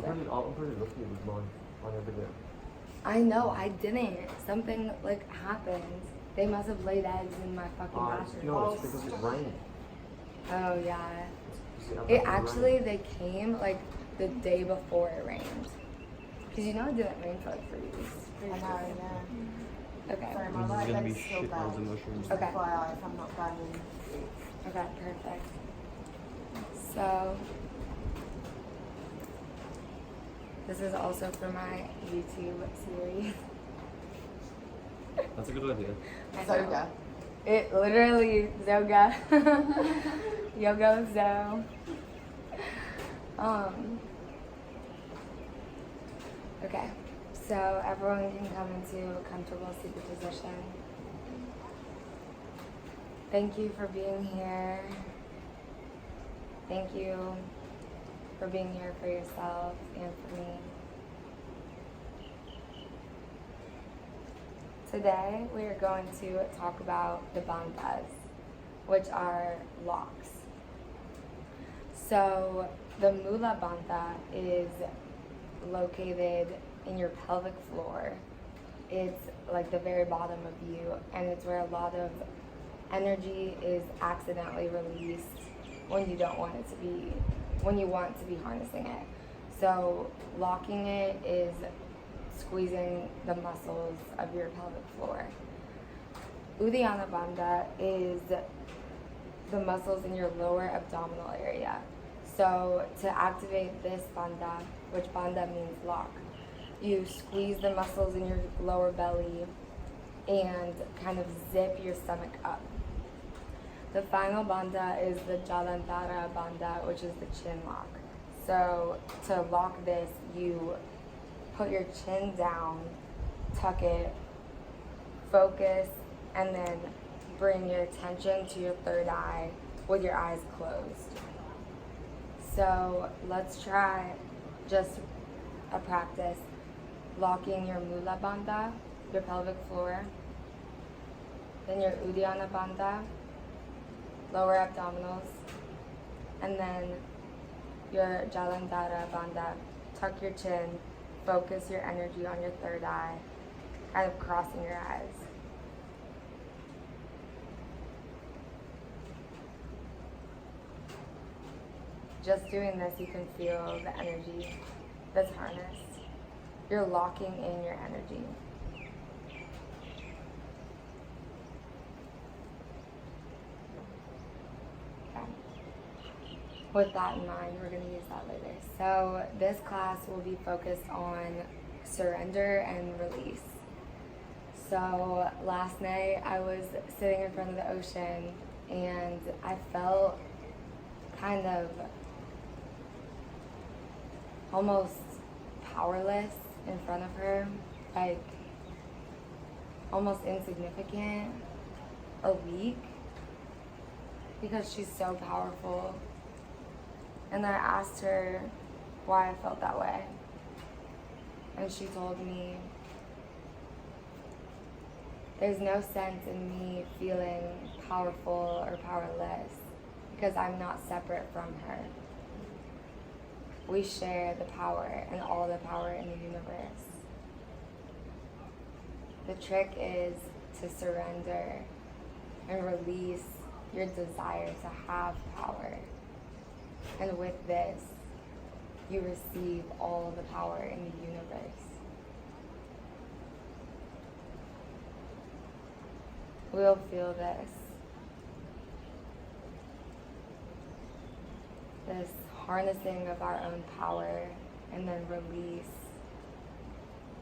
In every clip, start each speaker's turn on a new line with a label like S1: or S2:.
S1: I'm pretty lucky with mine. I never did.
S2: I know, I didn't. Something like happened. They must have laid eggs in my fucking bathroom.
S1: No, it's because it rained.
S2: Oh yeah.
S1: It
S2: actually, they came like the day before it rained. Cause you know it didn't rain for like 3 weeks.
S3: I know, yeah.
S2: Okay.
S3: Sorry, my
S1: This is
S3: light
S1: gonna be
S3: is still
S1: shit
S3: bad.
S1: loads of mushrooms.
S2: Okay.
S3: FYI, if I'm not banging.
S2: Okay, perfect. So, this is also for my YouTube series.
S1: That's a good idea.
S3: Yoga.
S2: It literally, Zoga. Yoga with Zo. Okay, so everyone can come into a comfortable seated position. Thank you for being here. Thank you for being here for yourself and for me. Today we are going to talk about the bandhas, which are locks. So the Mula Bandha is located in your pelvic floor. It's like the very bottom of you, and it's where a lot of energy is accidentally released when you don't want it to be, when you want to be harnessing it. So locking it is squeezing the muscles of your pelvic floor. Uddiyana Bandha is the muscles in your lower abdominal area. So to activate this bandha, which bandha means lock, you squeeze the muscles in your lower belly and kind of zip your stomach up. The final bandha is the Jalandhara bandha, which is the chin lock. So to lock this, you put your chin down, tuck it, focus, and then bring your attention to your third eye with your eyes closed. So let's try just a practice locking your Mula Bandha, your pelvic floor, then your Uddiyana Bandha, lower abdominals, and then your Jalandhara Bandha. Tuck your chin, focus your energy on your third eye, kind of crossing your eyes. Just doing this, you can feel the energy that's harnessed. You're locking in your energy. Okay. With that in mind, we're going to use that later. So this class will be focused on surrender and release. So last night I was sitting in front of the ocean and I felt kind of almost powerless in front of her, like almost insignificant or weak, because she's so powerful. And I asked her why I felt that way, and she told me there's no sense in me feeling powerful or powerless because I'm not separate from her. We share the power and all the power in the universe. The trick is to surrender and release your desire to have power. And with this, you receive all the power in the universe. We'll feel this harnessing of our own power and then release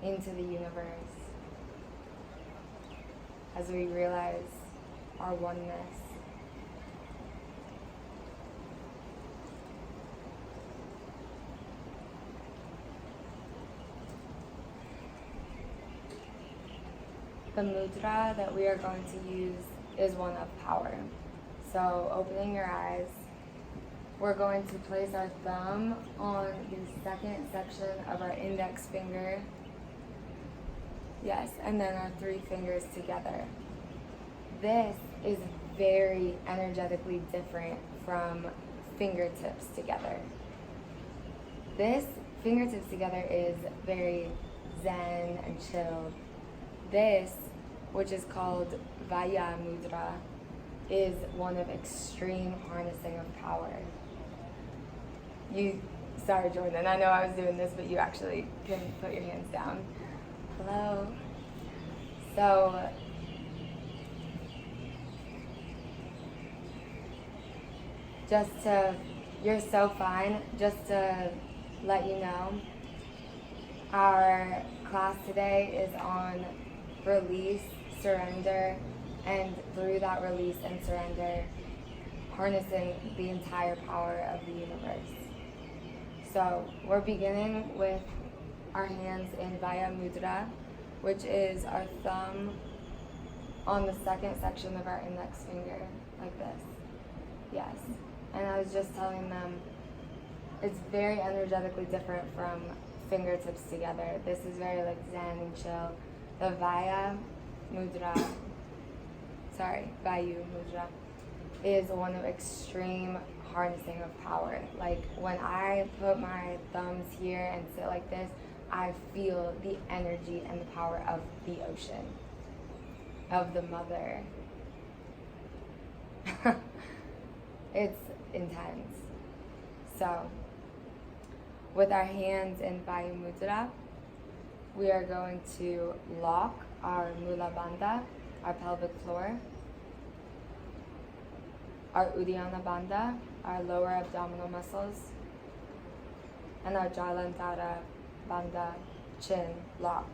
S2: into the universe as we realize our oneness. The mudra that we are going to use is one of power. So opening your eyes, we're going to place our thumb on the second section of our index finger. Yes, and then our 3 fingers together. This is very energetically different from fingertips together. This fingertips together is very zen and chilled. This, which is called Vaya Mudra, is one of extreme harnessing of power. Sorry, Jordan, I know I was doing this, but you actually can put your hands down. Hello. So, you're so fine, just to let you know, our class today is on release, surrender, and through that release and surrender, harnessing the entire power of the universe. So we're beginning with our hands in Vaya Mudra, which is our thumb on the second section of our index finger, like this. Yes. And I was just telling them it's very energetically different from fingertips together. This is very like zen and chill. The Vayu Mudra is one of extreme harnessing of power. Like when I put my thumbs here and sit like this, I feel the energy and the power of the ocean, of the mother. It's intense. So, with our hands in Vayu Mudra, we are going to lock our Mula Bandha, our pelvic floor, our Uddiyana Bandha, our lower abdominal muscles, and our Jalandhara Bandha, chin lock,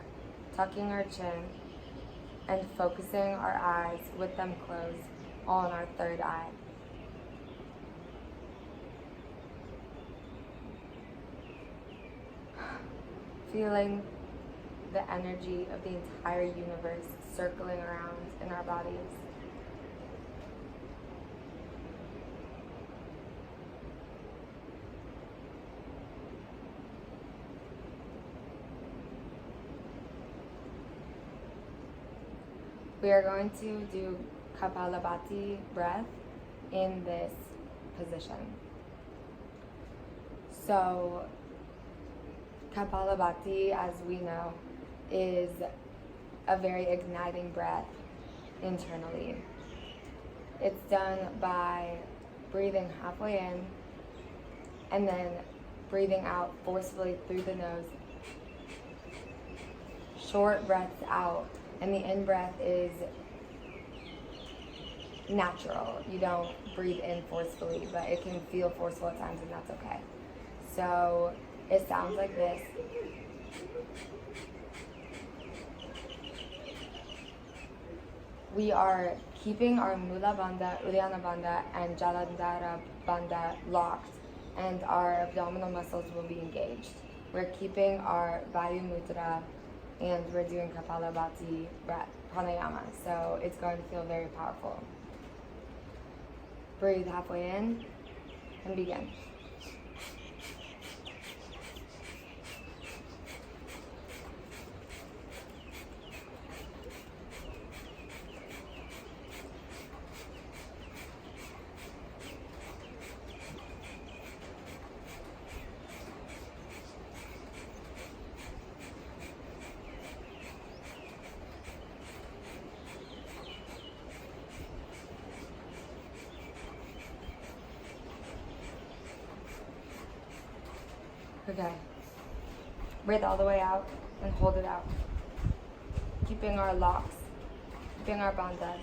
S2: tucking our chin and focusing our eyes with them closed on our third eye. Feeling the energy of the entire universe circling around in our bodies. We are going to do Kapalabhati breath in this position. So, Kapalabhati, as we know, is a very igniting breath internally. It's done by breathing halfway in and then breathing out forcefully through the nose. Short breaths out, and the in-breath is natural. You don't breathe in forcefully, but it can feel forceful at times, and that's okay. So it sounds like this. We are keeping our Mula Bandha, Uddiyana Bandha, and Jalandhara Bandha locked, and our abdominal muscles will be engaged. We're keeping our Vayu Mudra, and we're doing Kapalabhati breath, pranayama, so it's going to feel very powerful. Breathe halfway in, and begin. Okay. Breathe all the way out and hold it out. Keeping our locks, keeping our bandhas,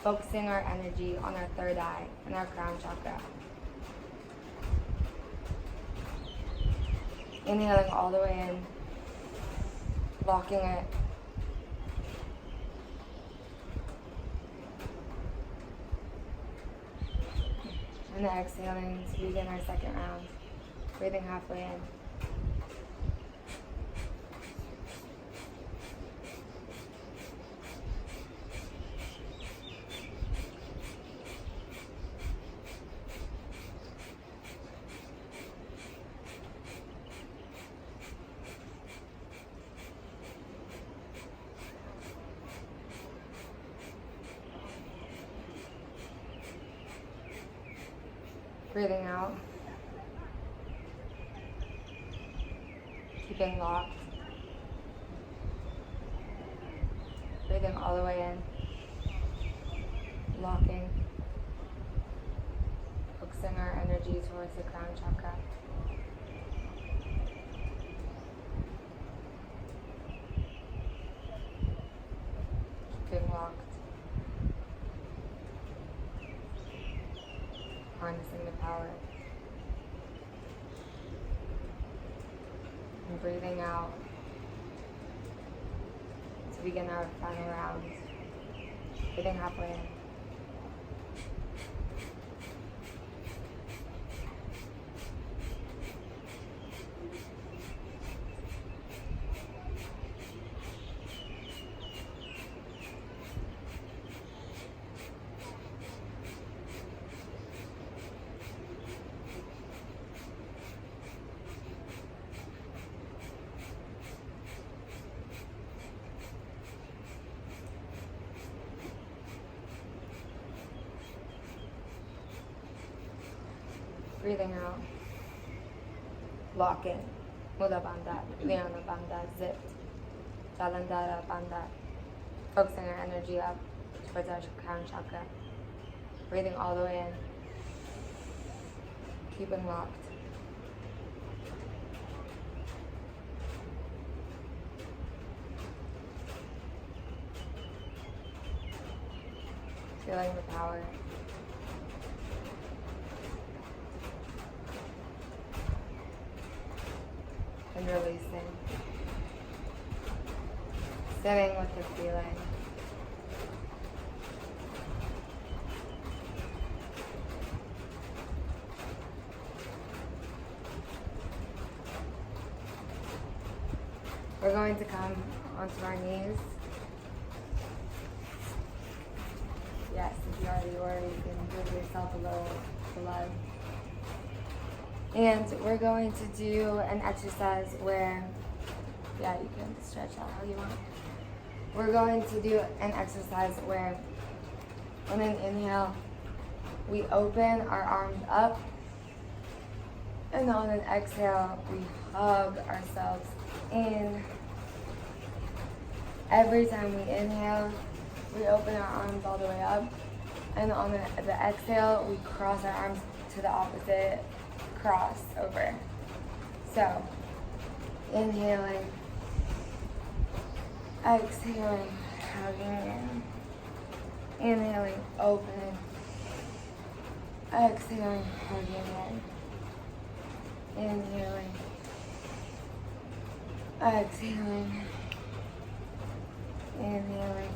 S2: focusing our energy on our third eye and our crown chakra. Inhaling all the way in, locking it. And then exhaling to begin our second round. Breathing halfway in. Breathing out. keeping locked. Breathing all the way in. Locking. Focusing our energy towards the crown chakra. Keeping locked. Harnessing the power. And breathing out to begin our final round. Breathing halfway in. Breathing out. Lock in. Mula Bandha, Liana Bandha, zipped. Jalandhara Bandha. Focusing our energy up towards our crown chakra. Breathing all the way in. Keeping locked. Feeling the power. And releasing. Sitting with the feeling. We're going to come onto our knees. Yes, if you already were, you can give yourself a little blood. And we're going to do an exercise where, yeah, you can stretch out how you want. We're going to do an exercise where on an inhale, we open our arms up. And on an exhale, we hug ourselves in. Every time we inhale, we open our arms all the way up. And on the exhale, we cross our arms to the opposite. Cross over. So, inhaling, exhaling, hugging in. Inhaling, opening. Exhaling, hugging in. Inhaling, exhaling, inhaling,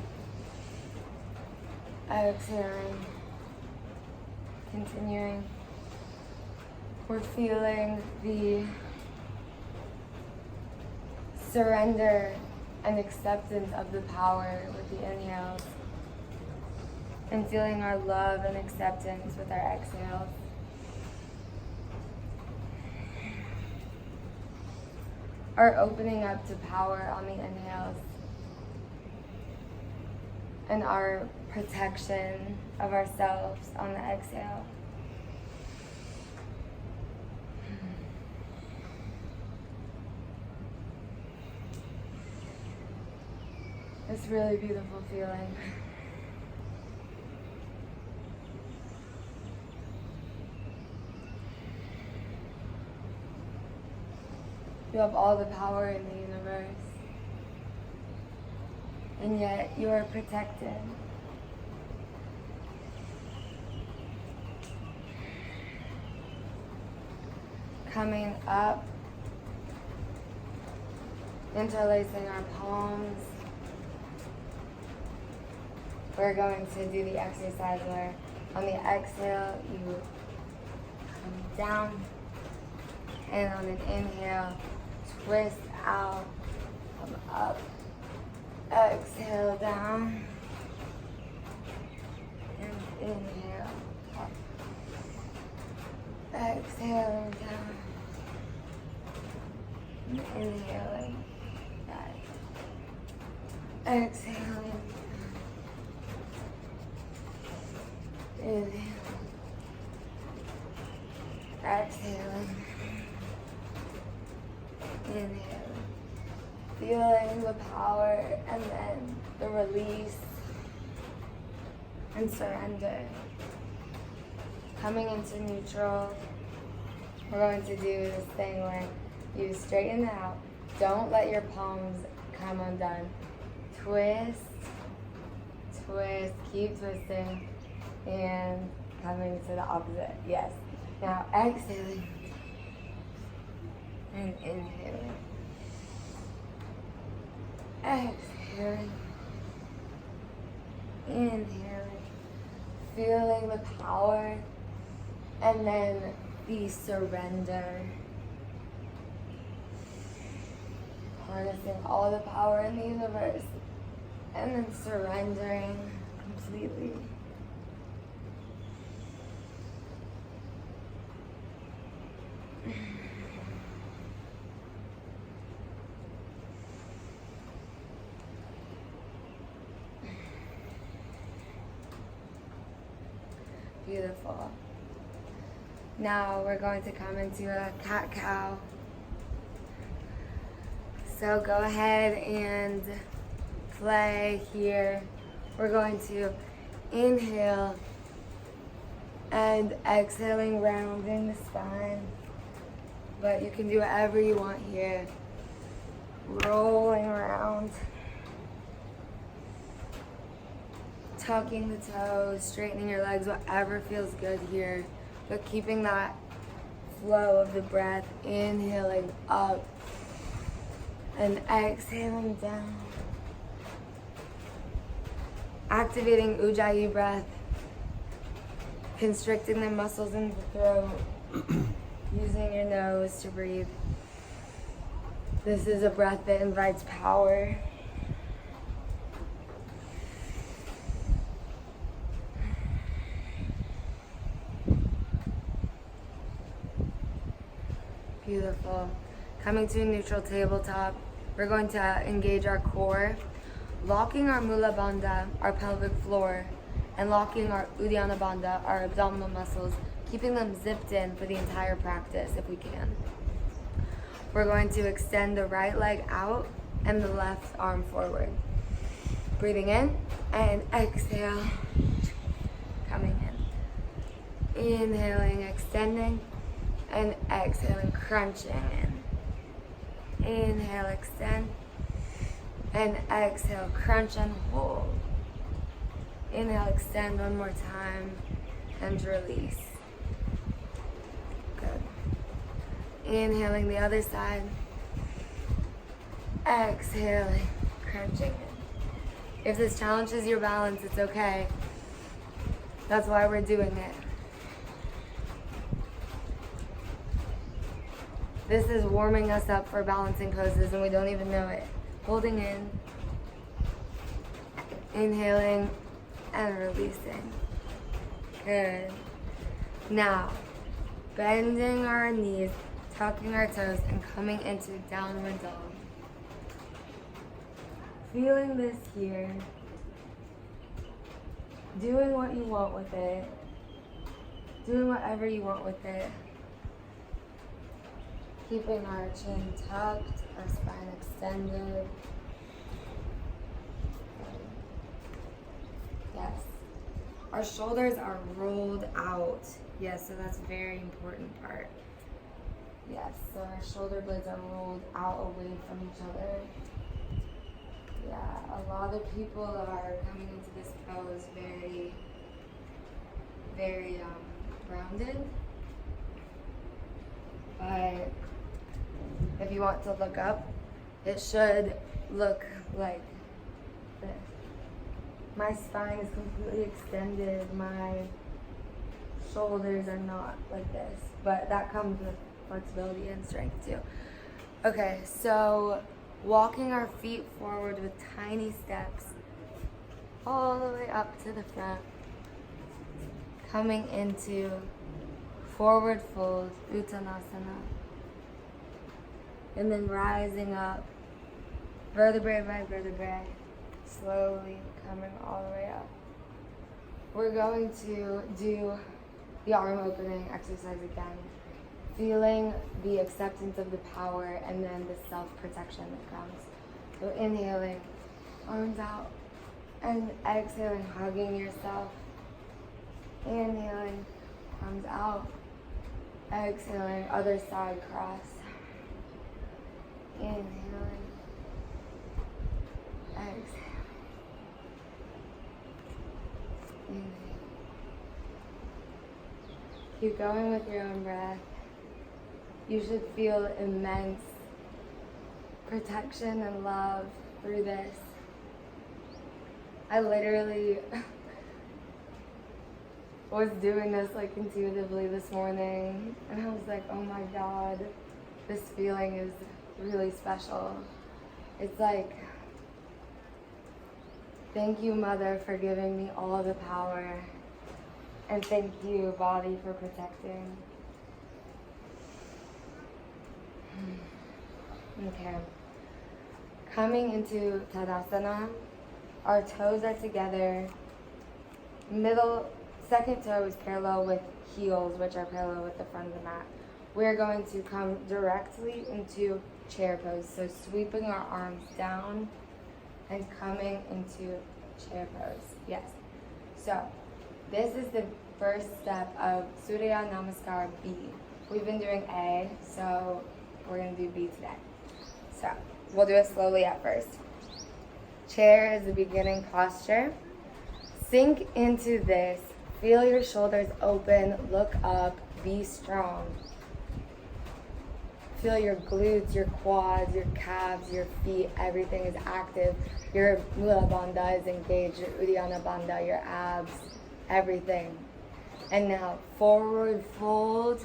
S2: exhaling, continuing. We're feeling the surrender and acceptance of the power with the inhales, and feeling our love and acceptance with our exhales. Our opening up to power on the inhales, and our protection of ourselves on the exhale. It's really beautiful feeling. You have all the power in the universe, and yet you are protected. Coming up, interlacing our palms. We're going to do the exercise where on the exhale you come down, and on an inhale twist out, come up, exhale down, and inhale up, exhaling down, and inhaling back, exhaling. Inhale, exhaling, inhale, Feeling the power and then the release and surrender. Coming into neutral, we're going to do this thing where you straighten out. Don't let your palms come undone. Twist, twist, keep twisting, and coming to the opposite. Yes. Now exhaling and inhaling. Exhaling. Inhaling. Feeling the power and then the surrender. Harnessing all the power in the universe and then surrendering completely. Beautiful. Now we're going to come into a cat-cow. So go ahead and play here. We're going to inhale and exhaling, rounding the spine. But you can do whatever you want here. Rolling around. Tucking the toes, straightening your legs, whatever feels good here. But keeping that flow of the breath, inhaling up and exhaling down. Activating Ujjayi breath, constricting the muscles in the throat, using your nose to breathe. This is a breath that invites power. Beautiful. Coming to a neutral tabletop, we're going to engage our core, locking our Mula Bandha, our pelvic floor, and locking our Uddiyana Bandha, our abdominal muscles, keeping them zipped in for the entire practice if we can. We're going to extend the right leg out and the left arm forward. Breathing in and exhale, coming in. Inhaling, extending, and exhaling, crunching in. Inhale, extend, and exhale, crunch and hold. Inhale, extend one more time, and release. Good. Inhaling the other side. Exhaling, crunching in. If this challenges your balance, it's okay. That's why we're doing it. This is warming us up for balancing poses and we don't even know it. Holding in, inhaling, and releasing. Good. Now, bending our knees, tucking our toes, and coming into downward dog. Feeling this here. Doing what you want with it. Doing whatever you want with it. Keeping our chin tucked, our spine extended. Yes. Our shoulders are rolled out. Yes, so that's a very important part. Yes, so our shoulder blades are rolled out away from each other. Yeah, a lot of people are coming into this pose very grounded. But if you want to look up, it should look like this. My spine is completely extended. My shoulders are not like this, but that comes with flexibility and strength too. Okay, so walking our feet forward with tiny steps all the way up to the front. Coming into forward fold, Uttanasana. And then rising up, vertebrae by vertebrae, slowly coming all the way up. We're going to do the arm opening exercise again, feeling the acceptance of the power and then the self-protection that comes. So inhaling, arms out, and exhaling, hugging yourself. Inhaling, arms out, exhaling, other side cross. Inhaling, exhaling, inhaling. Keep going with your own breath. You should feel immense protection and love through this. I literally was doing this like intuitively this morning, and I was like, oh my God, this feeling is really special. It's like, thank you, Mother, for giving me all the power, and thank you, body, for protecting. Okay. Coming into Tadasana, our toes are together. Second toe is parallel with heels, which are parallel with the front of the mat. We're going to come directly into chair pose. So sweeping our arms down and coming into chair pose. Yes. So this is the first step of Surya Namaskar B. We've been doing A, so we're going to do B today. So we'll do it slowly at first. Chair is the beginning posture. Sink into this. Feel your shoulders open, look up, be strong. Feel your glutes, your quads, your calves, your feet, everything is active. Your Mula Bandha is engaged, your Uddiyana Bandha, your abs, everything. And now, forward fold,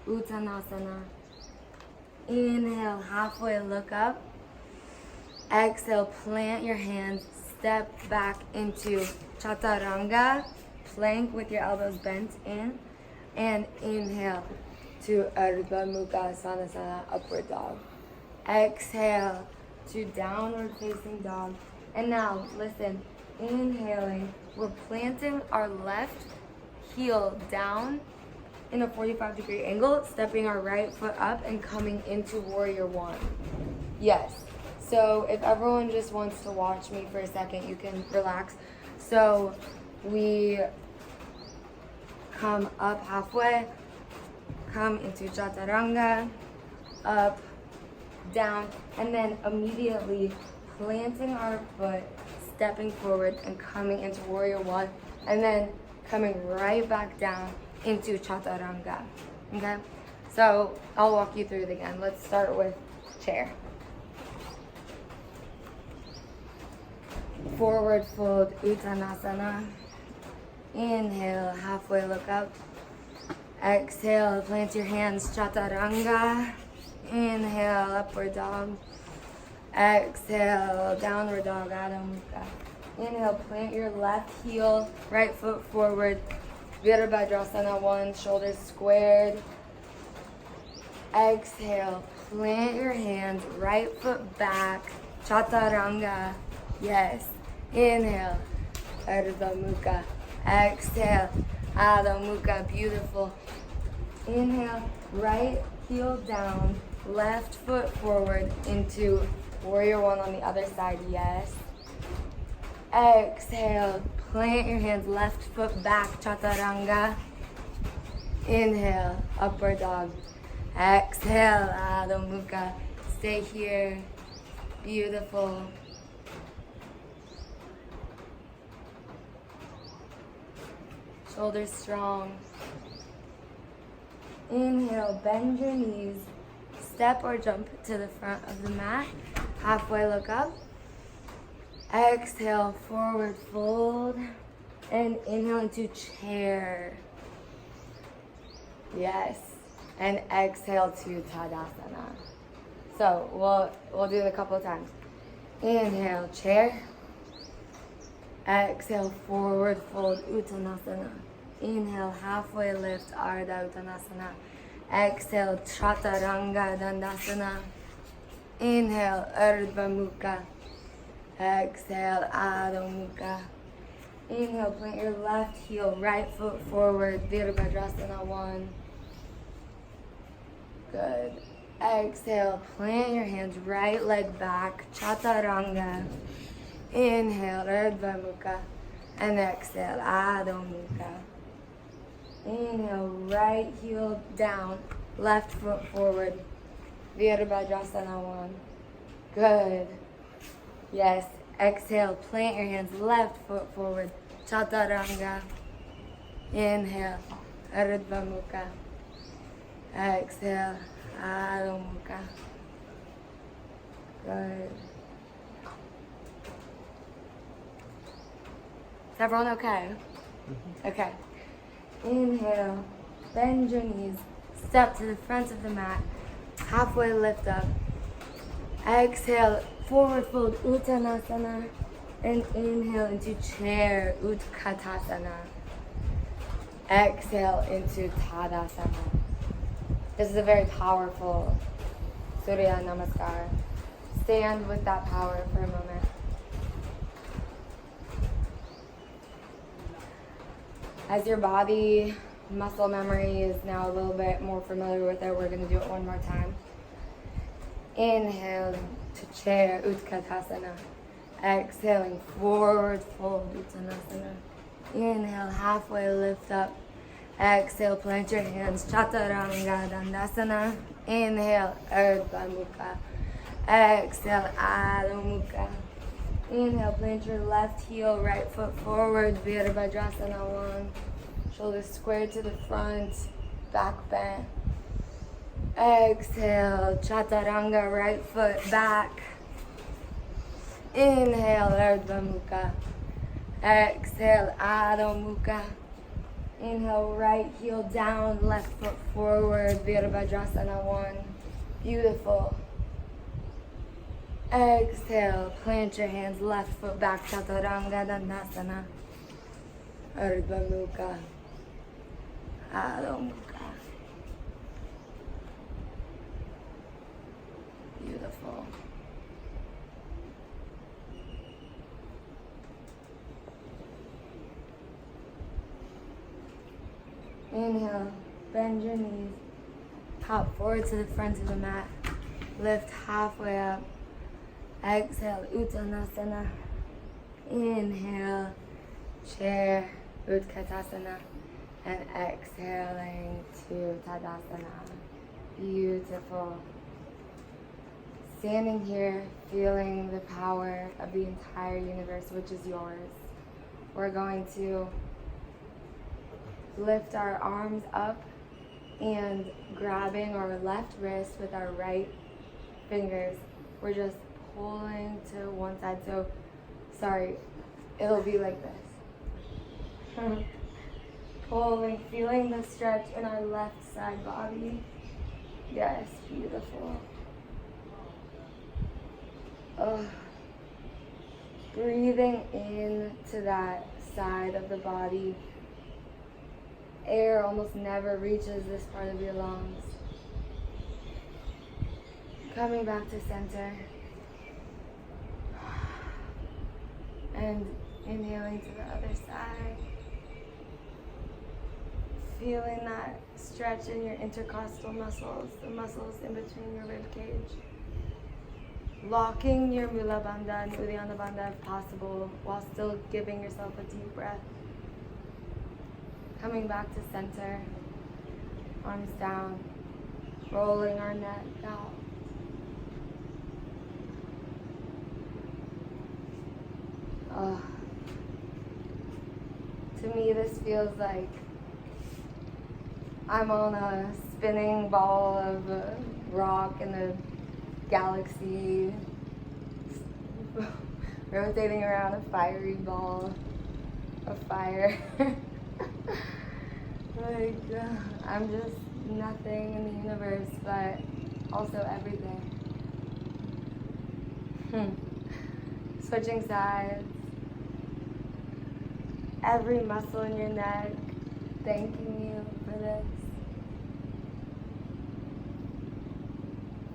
S2: Uttanasana. Inhale, halfway look up. Exhale, plant your hands, step back into Chaturanga. Plank with your elbows bent in, and inhale to Ardha Mukha Svanasana, upward dog. Exhale to downward facing dog. And now, listen, inhaling, we're planting our left heel down in a 45-degree angle, stepping our right foot up and coming into warrior one. Yes. So if everyone just wants to watch me for a second, you can relax. So we come up halfway, come into Chaturanga, up, down, and then immediately planting our foot, stepping forward and coming into warrior one, and then coming right back down into Chaturanga. Okay? So I'll walk you through it again. Let's start with chair. Forward fold, Uttanasana. Inhale, halfway look up. Exhale, plant your hands, Chaturanga. Inhale, upward dog. Exhale, downward dog, Adho Mukha. Inhale, plant your left heel, right foot forward. Virabhadrasana 1, shoulders squared. Exhale, plant your hands, right foot back, Chaturanga. Yes. Inhale, Ardha Mukha. Exhale, Adho Mukha. Beautiful. Inhale, right heel down, left foot forward into warrior one on the other side. Yes. Exhale, plant your hands, left foot back, Chaturanga. Inhale, upward dog. Exhale, Adho Mukha. Stay here. Beautiful. Shoulders strong. Inhale, bend your knees. Step or jump to the front of the mat. Halfway look up. Exhale, forward fold. And inhale into chair. Yes. And exhale to Tadasana. So we'll do it a couple of times. Inhale, chair. Exhale, forward fold, Uttanasana. Inhale, halfway lift, Ardha Uttanasana. Exhale, Chaturanga Dandasana. Inhale, Ardha Mukha. Exhale, Adho Mukha. Inhale, plant your left heel, right foot forward, Virabhadrasana 1. Good. Exhale, plant your hands, right leg back, Chaturanga. Inhale, Urdhva Mukha. And exhale, Adho Mukha. Inhale, right heel down, left foot forward. Virabhadrasana 1. Good. Yes. Exhale, plant your hands, left foot forward, Chaturanga. Inhale, Urdhva Mukha. Exhale, Adho Mukha. Good. Is everyone okay? Okay. Inhale, bend your knees, step to the front of the mat, halfway lift up. Exhale, forward fold, Uttanasana, and inhale into chair, Utkatasana. Exhale into Tadasana. This is a very powerful Surya Namaskar. Stand with that power for a moment. As your body muscle memory is now a little bit more familiar with it, we're going to do it one more time. Inhale to chair, Utkatasana. Exhaling, forward fold, Uttanasana. Inhale, halfway lift up. Exhale, plant your hands, Chaturanga Dandasana. Inhale, Urdhva Mukha. Exhale, Adho Mukha. Inhale, plant your left heel, right foot forward, Virabhadrasana 1. Shoulders square to the front, back bent. Exhale, Chaturanga, right foot back. Inhale, Urdhva Mukha. Exhale, Adho Mukha. Inhale, right heel down, left foot forward, Virabhadrasana 1. Beautiful. Exhale, plant your hands, left foot back, Chaturanga Dandasana. Urdhva Mukha. Adho Mukha. Beautiful. Inhale, bend your knees, hop forward to the front of the mat, lift halfway up. Exhale, Uttanasana. Inhale, chair, Utkatasana. And exhaling to Tadasana. Beautiful. Standing here, feeling the power of the entire universe, which is yours. We're going to lift our arms up and grabbing our left wrist with our right fingers. We're just pulling to one side. So, sorry, it'll be like this. Pulling, feeling the stretch in our left side body. Yes, beautiful. Oh. Breathing into that side of the body. Air almost never reaches this part of your lungs. Coming back to center. And inhaling to the other side. Feeling that stretch in your intercostal muscles, the muscles in between your rib cage. Locking your Mula Bandha and Uddiyana Bandha if possible, while still giving yourself a deep breath. Coming back to center, arms down, rolling our neck out. Oh. To me, this feels like I'm on a spinning ball of rock in the galaxy, rotating around a fiery ball of fire. Like, I'm just nothing in the universe, but also everything. Switching sides. Every muscle in your neck thanking you for this.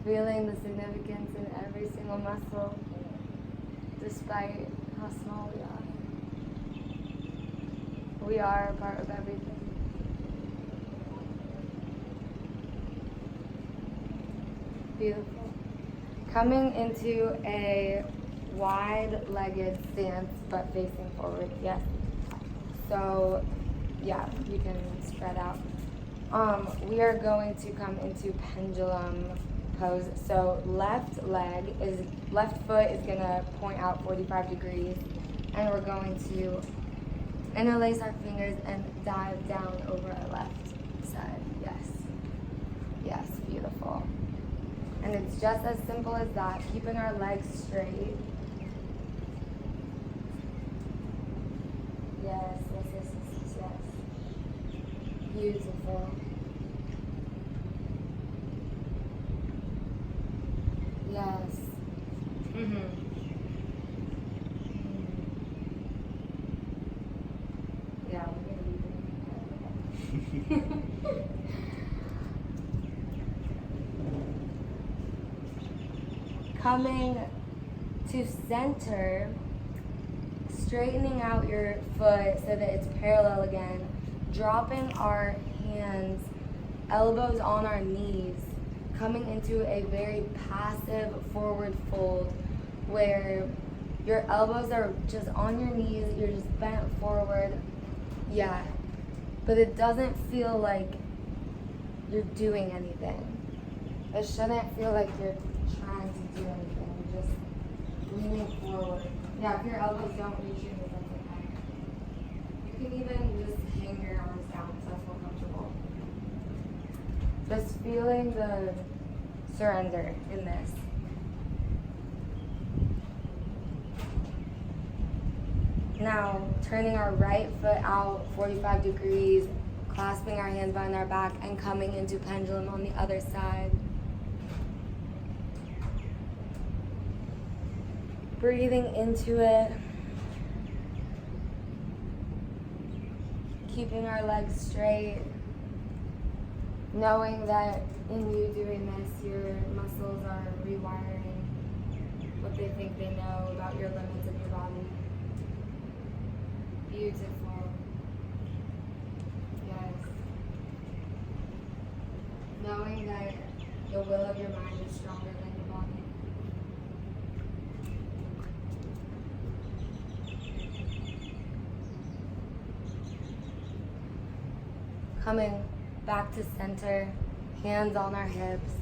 S2: Feeling the significance in every single muscle, despite how small we are. We are a part of everything. Beautiful. Coming into a wide-legged stance, but facing forward. Yes. So, yeah, you can spread out. We are going to come into pendulum pose. So left foot is gonna point out 45 degrees, and we're going to interlace our fingers and dive down over our left side. Yes. Yes, beautiful. And it's just as simple as that, keeping our legs straight. Yes, yes, yes, yes, yes, yes. Beautiful. Yes. Yeah, we're gonna be doing that. Coming to center, straightening out your foot so that it's parallel again, dropping our hands, elbows on our knees, coming into a very passive forward fold where your elbows are just on your knees, you're just bent forward. Yeah, but it doesn't feel like you're doing anything. It shouldn't feel like you're trying to do anything. You're just leaning forward. Yeah, if your elbows don't reach your knees, that's okay. You can even just hang your arms down so that's more comfortable. Just feeling the surrender in this. Now, turning our right foot out 45 degrees, clasping our hands behind our back, and coming into pendulum on the other side. Breathing into it. Keeping our legs straight. Knowing that in you doing this, your muscles are rewiring what they think they know about your limits of your body. Beautiful. Yes. Knowing that the will of your mind is stronger than your body. Coming back to center, hands on our hips,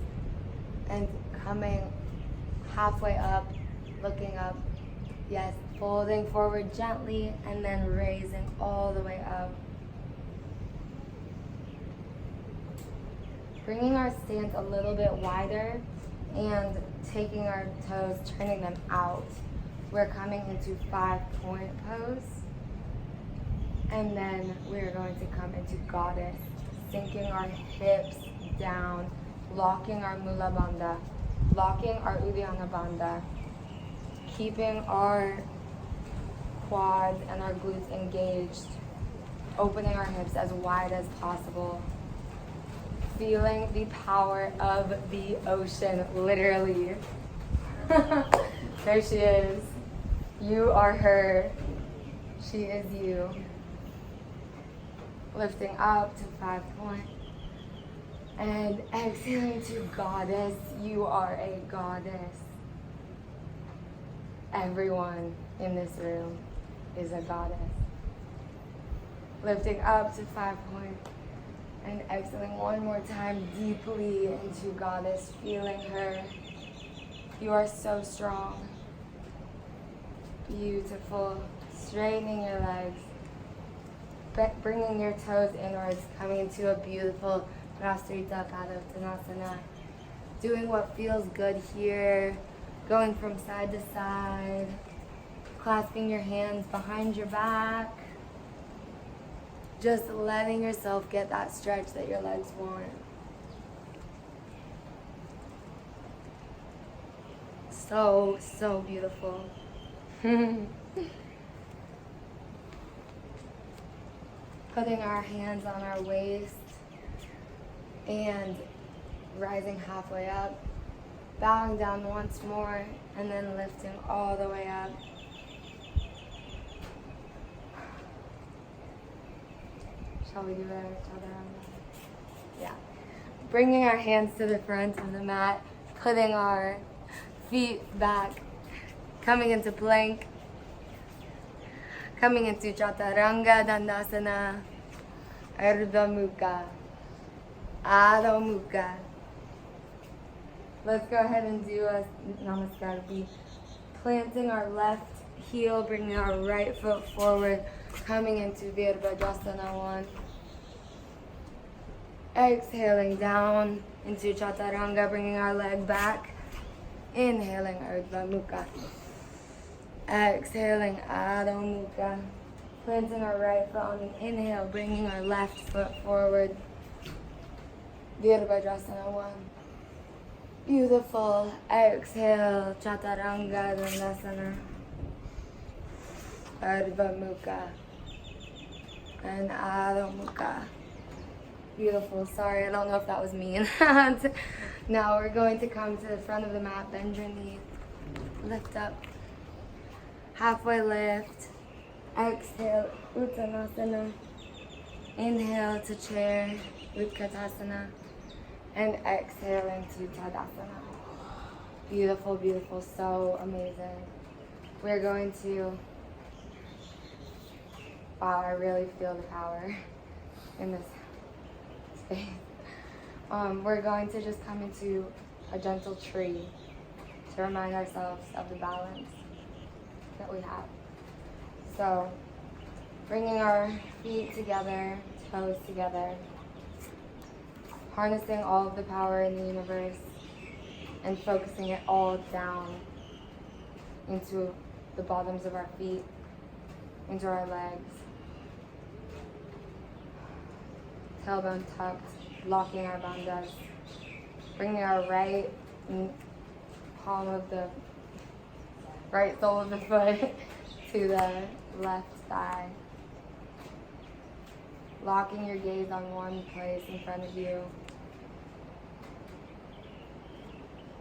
S2: and coming halfway up, looking up. Yes, folding forward gently and then raising all the way up. Bringing our stance a little bit wider and taking our toes, turning them out. We're coming into 5-point pose. And then we're going to come into goddess, sinking our hips down, locking our mula bandha, locking our uddiyana bandha, keeping our quads and our glutes engaged, opening our hips as wide as possible, feeling the power of the ocean, literally. There she is. You are her. She is you. Lifting up to 5-point. And exhaling to goddess. You are a goddess. Everyone in this room is a goddess. Lifting up to 5-point. And exhaling one more time deeply into goddess. Feeling her. You are so strong. Beautiful. Straightening your legs. Bringing your toes inwards, coming into a beautiful Prastrita Padottanasana. Doing what feels good here, going from side to side, clasping your hands behind your back, just letting yourself get that stretch that your legs want. So, so beautiful. Putting our hands on our waist and rising halfway up, bowing down once more, and then lifting all the way up. Shall we do that each other on that? Yeah. Bringing our hands to the front of the mat, putting our feet back, coming into plank, coming into Chaturanga Dandasana, Ardha Mukha, Adho Mukha. Let's go ahead and do a Namaskar. Be planting our left heel, bringing our right foot forward, coming into Virabhadrasana 1. Exhaling down into Chaturanga, bringing our leg back. Inhaling Ardha Mukha. Exhaling Adho Mukha. Planting our right foot on the inhale, bringing our left foot forward. Virabhadrasana 1. Beautiful. Exhale, Chaturanga Dandasana. Ardha Mukha. And Adho Mukha. Beautiful. Sorry, I don't know if that was me. Now we're going to come to the front of the mat, bend your knee, lift up, halfway lift, exhale, Uttanasana, inhale to chair, Utkatasana, and exhale into Tadasana. Beautiful, beautiful, so amazing. We're going to, wow, I really feel the power in this space. We're going to just come into a gentle tree to remind ourselves of the balance that we have. So, bringing our feet together, toes together, harnessing all of the power in the universe and focusing it all down into the bottoms of our feet, into our legs. Tailbone tucked, locking our bandhas, bringing our right palm of the right sole of the foot to the left thigh. Locking your gaze on one place in front of you.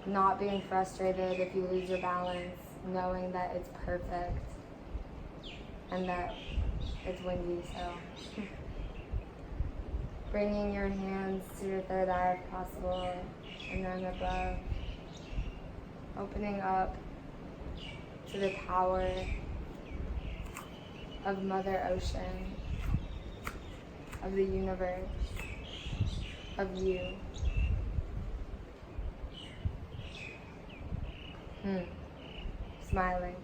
S2: Not being frustrated if you lose your balance, knowing that it's perfect and that it's windy, so. Bringing your hands to your third eye if possible, and then above. Opening up to the power of Mother Ocean, of the universe, of you. Smiling.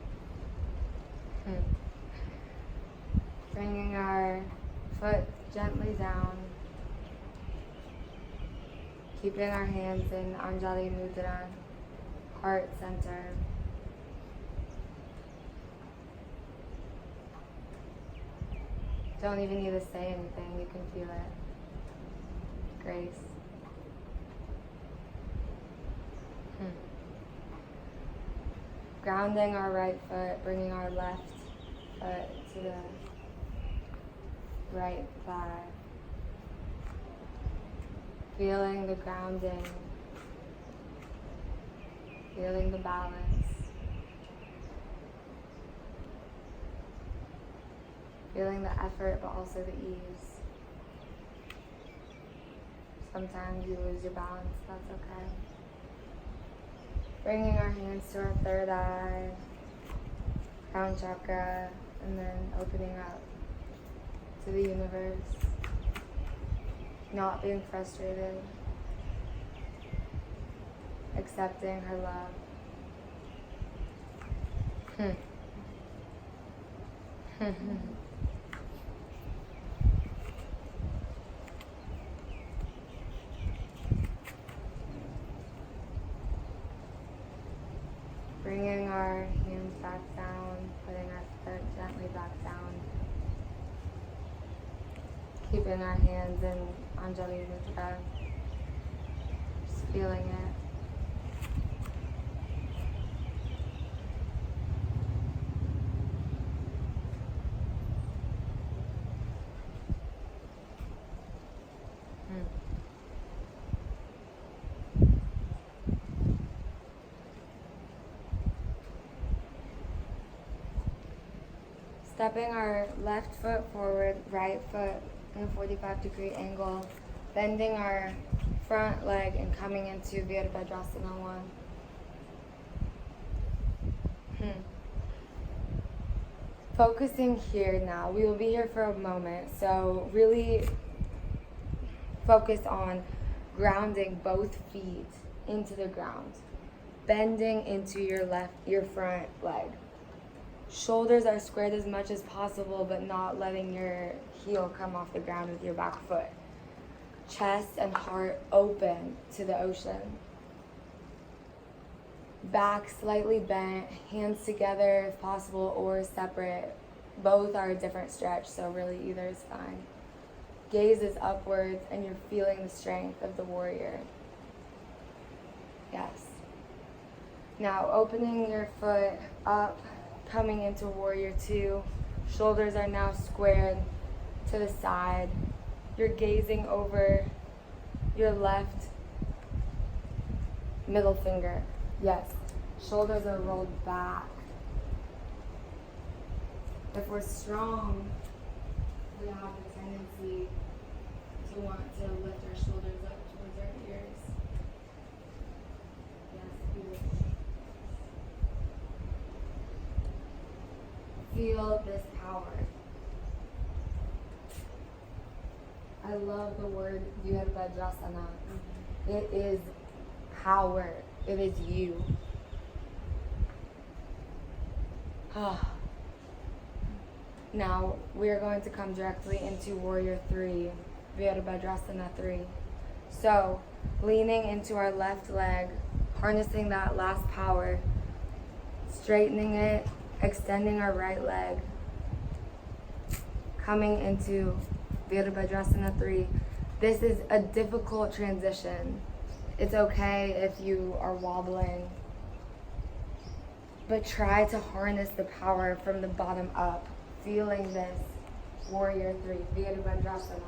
S2: Bringing our foot gently down. Keeping our hands in Anjali Mudra, heart center. Don't even need to say anything, you can feel it. Grace. Grounding our right foot, bringing our left foot to the right thigh. Feeling the grounding, feeling the balance, feeling the effort but also the ease. Sometimes you lose your balance, that's okay. Bringing our hands to our third eye, crown chakra, and then opening up to the universe. Not being frustrated, accepting her love. Bringing our hands back down, putting our foot gently back down. Keeping our hands in Anjali Mudra, just feeling it. Stepping our left foot forward, right foot in a 45-degree angle, bending our front leg and coming into Virabhadrasana 1. Focusing here now. We will be here for a moment, so really focus on grounding both feet into the ground, bending into your front leg. Shoulders are squared as much as possible, but not letting your heel come off the ground with your back foot. Chest and heart open to the ocean. Back slightly bent, hands together if possible or separate. Both are a different stretch, so really either is fine. Gaze is upwards and you're feeling the strength of the warrior. Yes. Now opening your foot up, coming into warrior 2. Shoulders are now squared to the side. You're gazing over your left middle finger. Yes. Shoulders are rolled back. If we're strong, we have a tendency to want to lift our shoulders up towards our ears. Yes, beautiful. Feel this power. I love the word Virabhadrasana. It is power. It is you. Now we're going to come directly into Warrior 3, Virabhadrasana 3. So, leaning into our left leg, harnessing that last power, straightening it, extending our right leg, coming into Virabhadrasana 3. This is a difficult transition. It's okay if you are wobbling, but try to harness the power from the bottom up, feeling this Warrior 3, Virabhadrasana.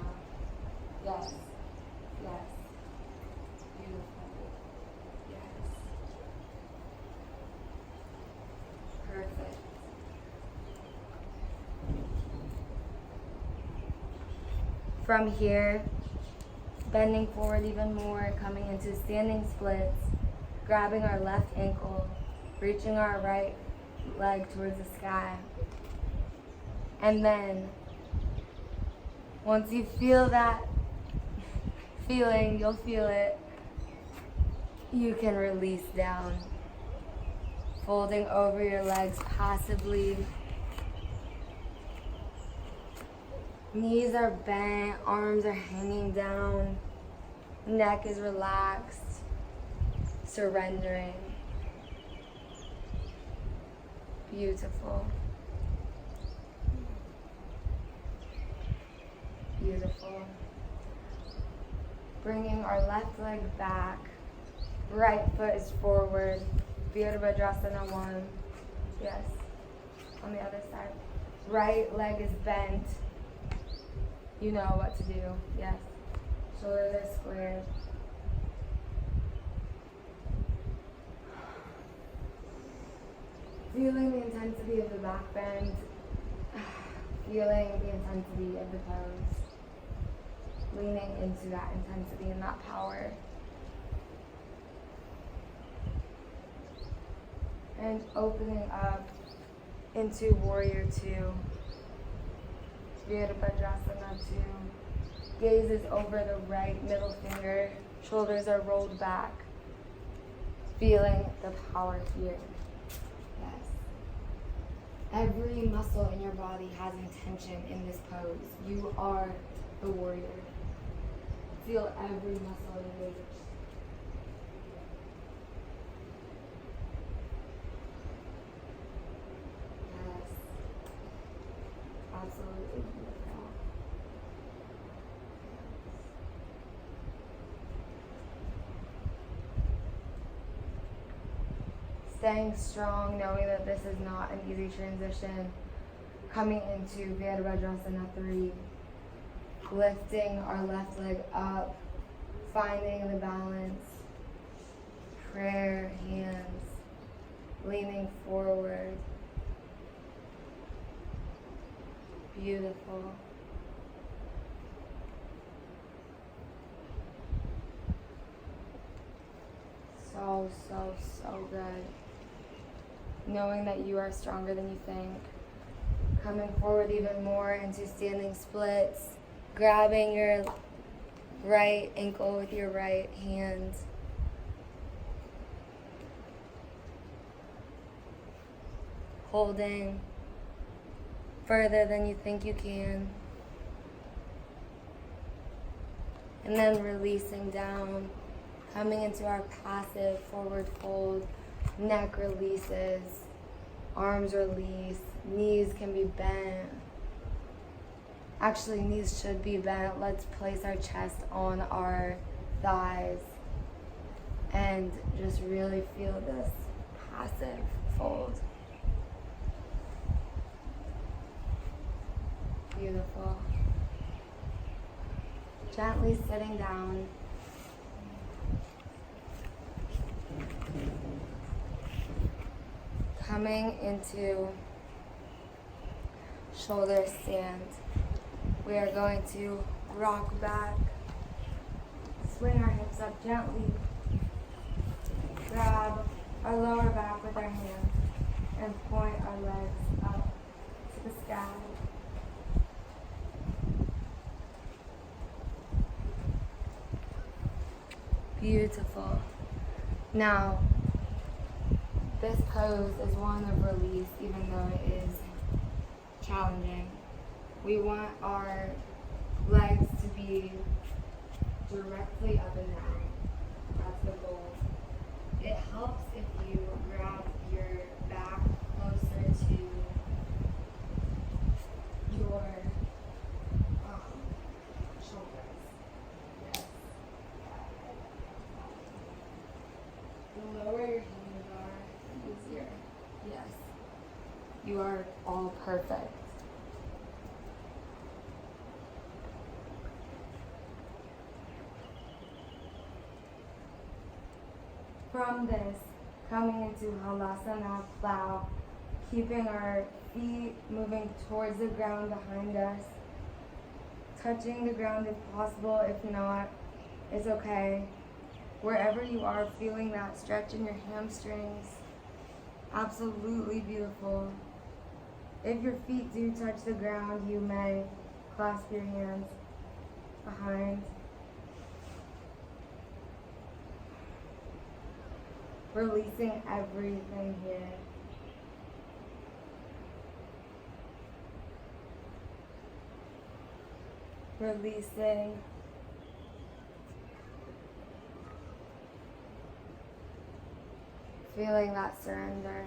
S2: Yes, yes, beautiful, yes, perfect. From here, bending forward even more, coming into standing splits, grabbing our left ankle, reaching our right leg towards the sky. And then, once you feel that feeling, you'll feel it, you can release down. Folding over your legs passively. Knees are bent, arms are hanging down, neck is relaxed, surrendering. Beautiful. Beautiful. Bringing our left leg back, right foot is forward, Virabhadrasana 1. Yes, on the other side. Right leg is bent. You know what to do, yes. Shoulders are squared. Feeling the intensity of the back bend. Feeling the intensity of the pose. Leaning into that intensity and that power. And opening up into Warrior 2. Virabhadrasana 2. Gaze is over the right middle finger. Shoulders are rolled back. Feeling the power here. Yes. Every muscle in your body has intention in this pose. You are the warrior. Feel every muscle engaged. Yes. Absolutely beautiful. Staying strong, knowing that this is not an easy transition. Coming into Virabhadrasana 3. Lifting our left leg up. Finding the balance. Prayer hands. Leaning forward. Beautiful. so, so, so good. Knowing that you are stronger than you think. Coming forward even more into standing splits. Grabbing your right ankle with your right hand. Holding further than you think you can. And then releasing down, coming into our passive forward fold. Neck releases, arms release, knees can be bent. Actually, knees should be bent. Let's place our chest on our thighs and just really feel this passive fold. Beautiful. Gently sitting down. Coming into shoulder stand. We are going to rock back, swing our hips up gently, grab our lower back with our hands, and point our legs up to the sky. Beautiful. Now, this pose is one of release, even though it is challenging. We want our legs to be directly up and down. That's the goal. It helps if you grab your back closer to your shoulders. Yes. The lower your hands are, the easier. Yes. You are all perfect. From this, coming into Halasana plow, keeping our feet moving towards the ground behind us, touching the ground if possible. If not, it's okay. Wherever you are, feeling that stretch in your hamstrings, absolutely beautiful. If your feet do touch the ground, you may clasp your hands behind. Releasing everything here. Releasing. Feeling that surrender.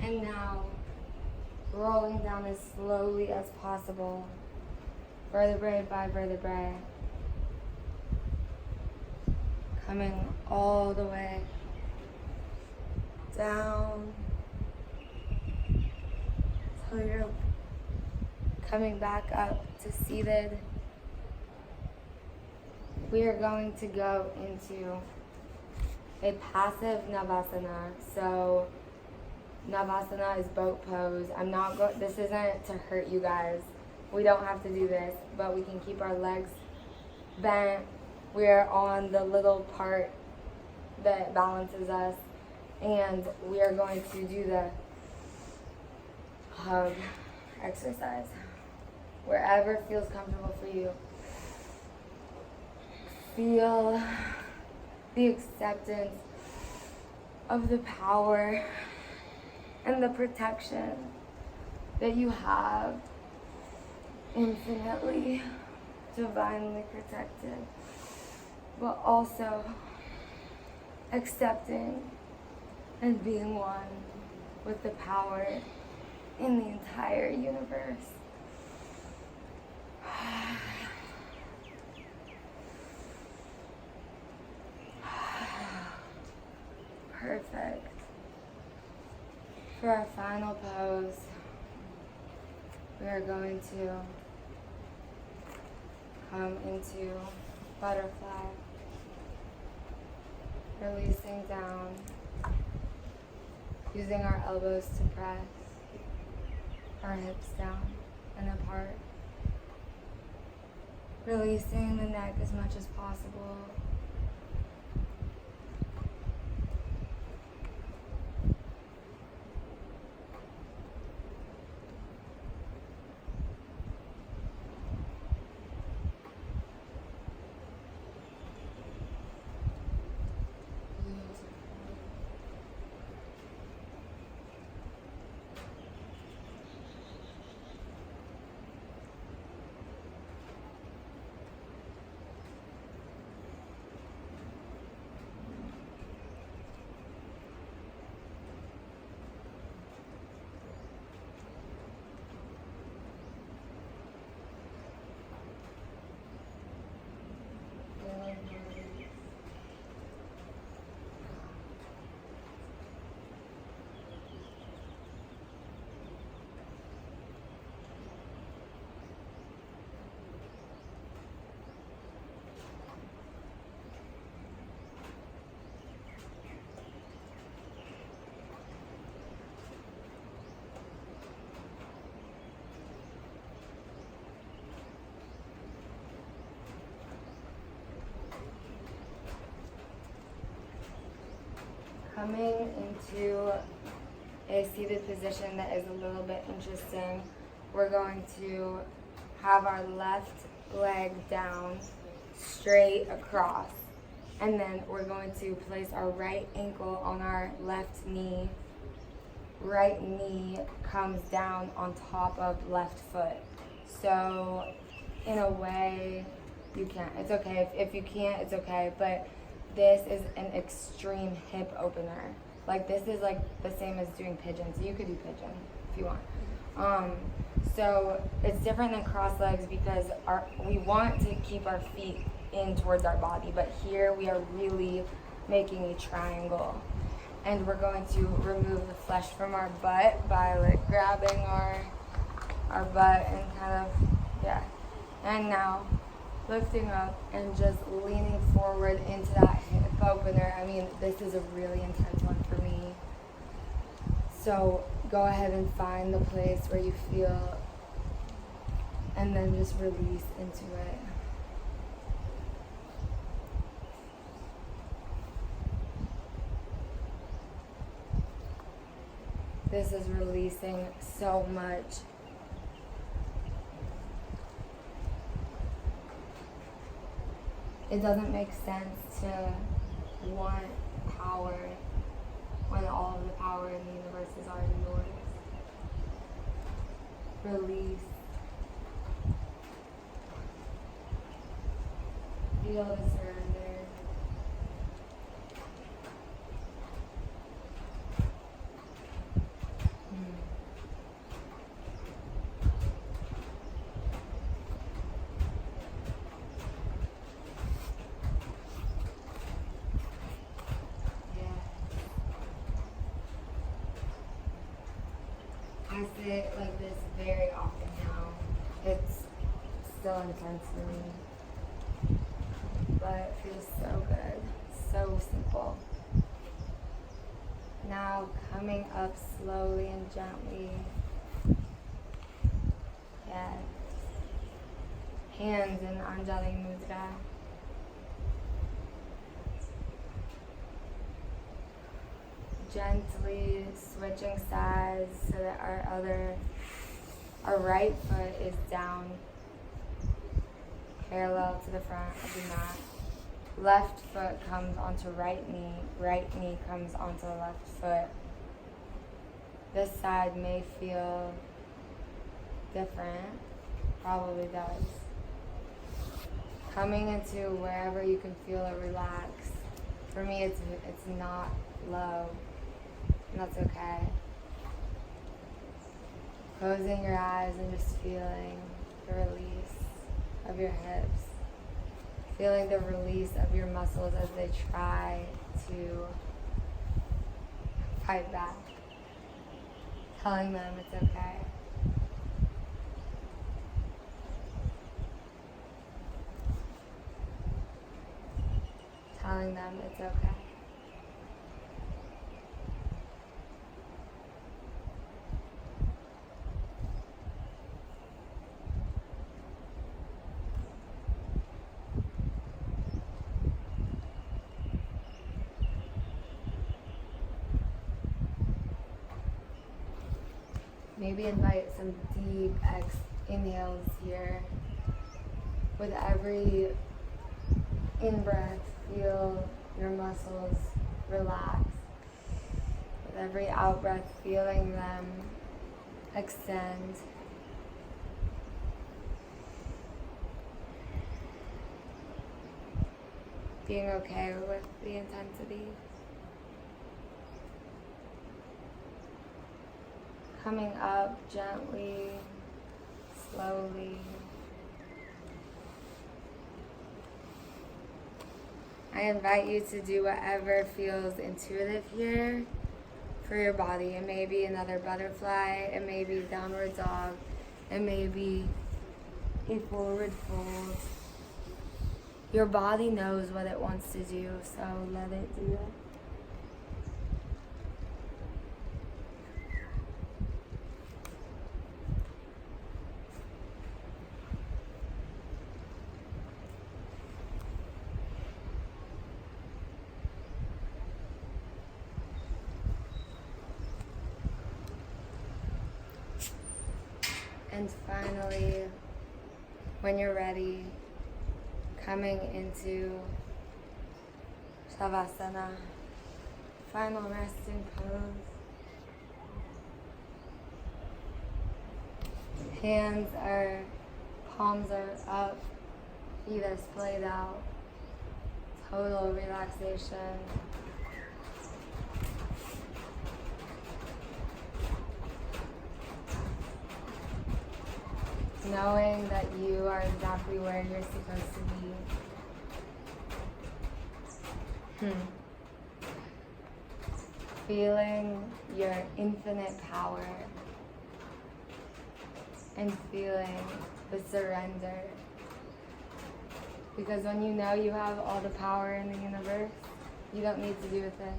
S2: And now, rolling down as slowly as possible, vertebrae by vertebrae, coming all the way down till you're coming back up to seated. We are going to go into a passive Navasana. So Navasana is boat pose. This isn't to hurt you guys. We don't have to do this, but we can keep our legs bent. We're on the little part that balances us, and we are going to do the hug exercise. Wherever feels comfortable for you. Feel the acceptance of the power and the protection that you have, infinitely, divinely protected, but also accepting and being one with the power in the entire universe. Perfect. For our final pose, we are going to come into butterfly, releasing down, using our elbows to press our hips down and apart, releasing the neck as much as possible. Coming into a seated position that is a little bit interesting, we're going to have our left leg down, straight across. And then we're going to place our right ankle on our left knee. Right knee comes down on top of left foot. So in a way, you can. It's okay. If you can't, it's okay. But this is an extreme hip opener. Like this is like the same as doing pigeon. So you could do pigeon if you want. So it's different than cross legs because we want to keep our feet in towards our body, but here we are really making a triangle. And we're going to remove the flesh from our butt by like grabbing our butt and kind of, yeah. And now lifting up and just leaning forward into that hip opener. I mean, this is a really intense one for me. So go ahead and find the place where you feel and then just release into it. This is releasing so much. It doesn't make sense to want power when all of the power in the universe is already yours. Release. Feel the surrender. I sit like this very often now. It's still intense for me, but it feels so good, so simple. Now coming up slowly and gently. Yes. Hands in Anjali Mudra. Gently switching sides so that our right foot is down parallel to the front of the mat. Left foot comes onto right knee comes onto the left foot. This side may feel different, probably does. Coming into wherever you can feel it relax. For me, it's not low. And that's okay. Closing your eyes and just feeling the release of your hips. Feeling the release of your muscles as they try to fight back. Telling them it's okay. telling them it's okay. Maybe invite some deep inhales here. With every in-breath, feel your muscles relax. With every out-breath, feeling them extend. Being okay with the intensity. Coming up gently, slowly. I invite you to do whatever feels intuitive here for your body. It may be another butterfly, it may be downward dog, it may be a forward fold. Your body knows what it wants to do, so let it do it. And finally, when you're ready, coming into Shavasana, final resting pose. Palms are up, feet are splayed out, total relaxation. Knowing that you are exactly where you're supposed to be. Feeling your infinite power and feeling the surrender. Because when you know you have all the power in the universe, you don't need to do a thing.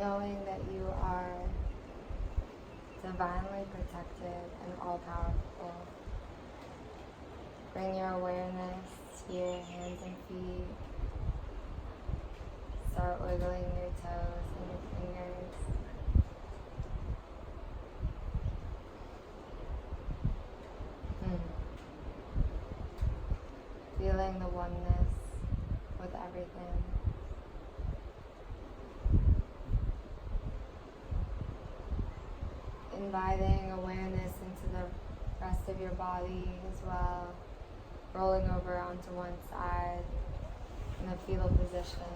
S2: knowing that you are divinely protected and all-powerful. Bring your awareness to your hands and feet. Start wiggling your toes and your fingers. Feeling the oneness with everything. Inviting awareness into the rest of your body as well. Rolling over onto one side in a fetal position.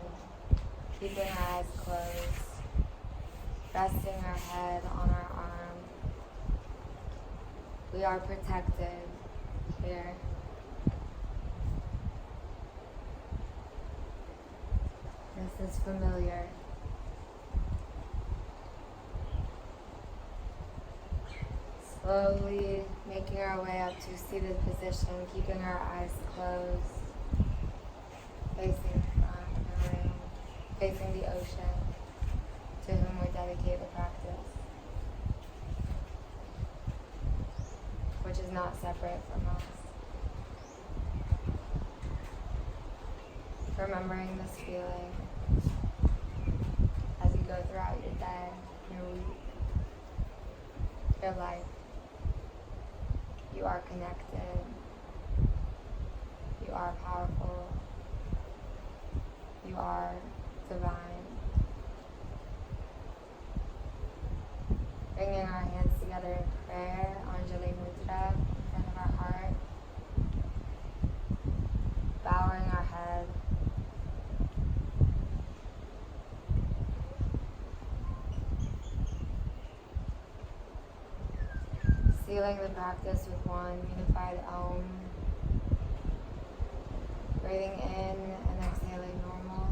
S2: Keeping our eyes closed. Resting our head on our arm. We are protected here. This is familiar. Slowly making our way up to seated position, keeping our eyes closed, facing front of the room, facing the ocean to whom we dedicate the practice, which is not separate from us. Remembering this feeling as you go throughout your day, your week, your life. You are connected. You are powerful. You are divine. Bringing our hands together in prayer, Anjali Mudra, in front of our heart. Bowing our head. Sealing the practice with one unified Om. Breathing in and exhaling normal.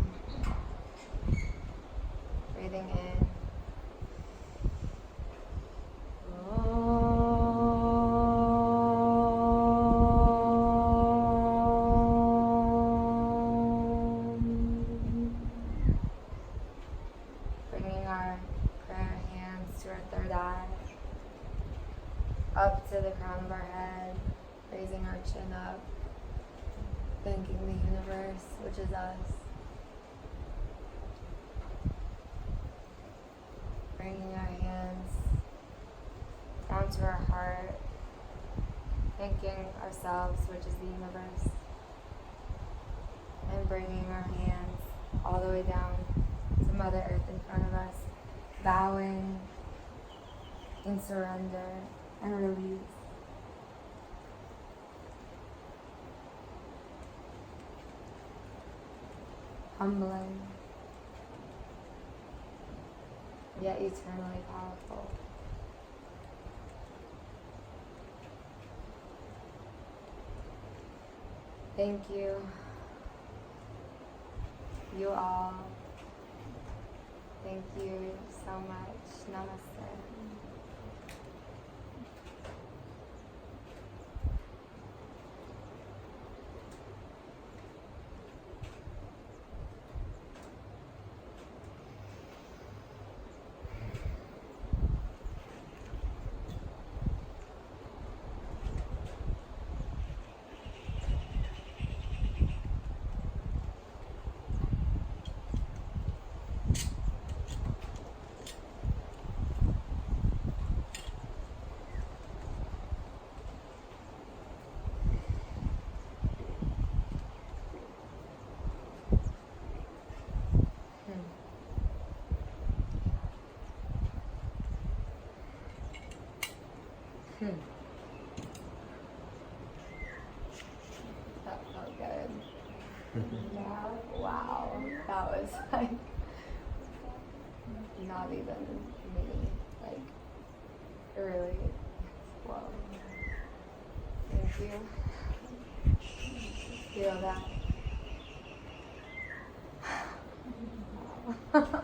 S2: Breathing in. Bringing our prayer hands to our third eye. Up to the crown of our head, raising our chin up, thanking the universe, which is us. Bringing our hands down to our heart, thanking ourselves, which is the universe. And bringing our hands all the way down to Mother Earth in front of us, bowing in surrender and release. Humbling, yet eternally powerful. Thank you, you all. Thank you so much. Namaste. That felt good. Yeah, wow. That was like not even me. Like, really. Whoa. Thank you. Feel that. Wow.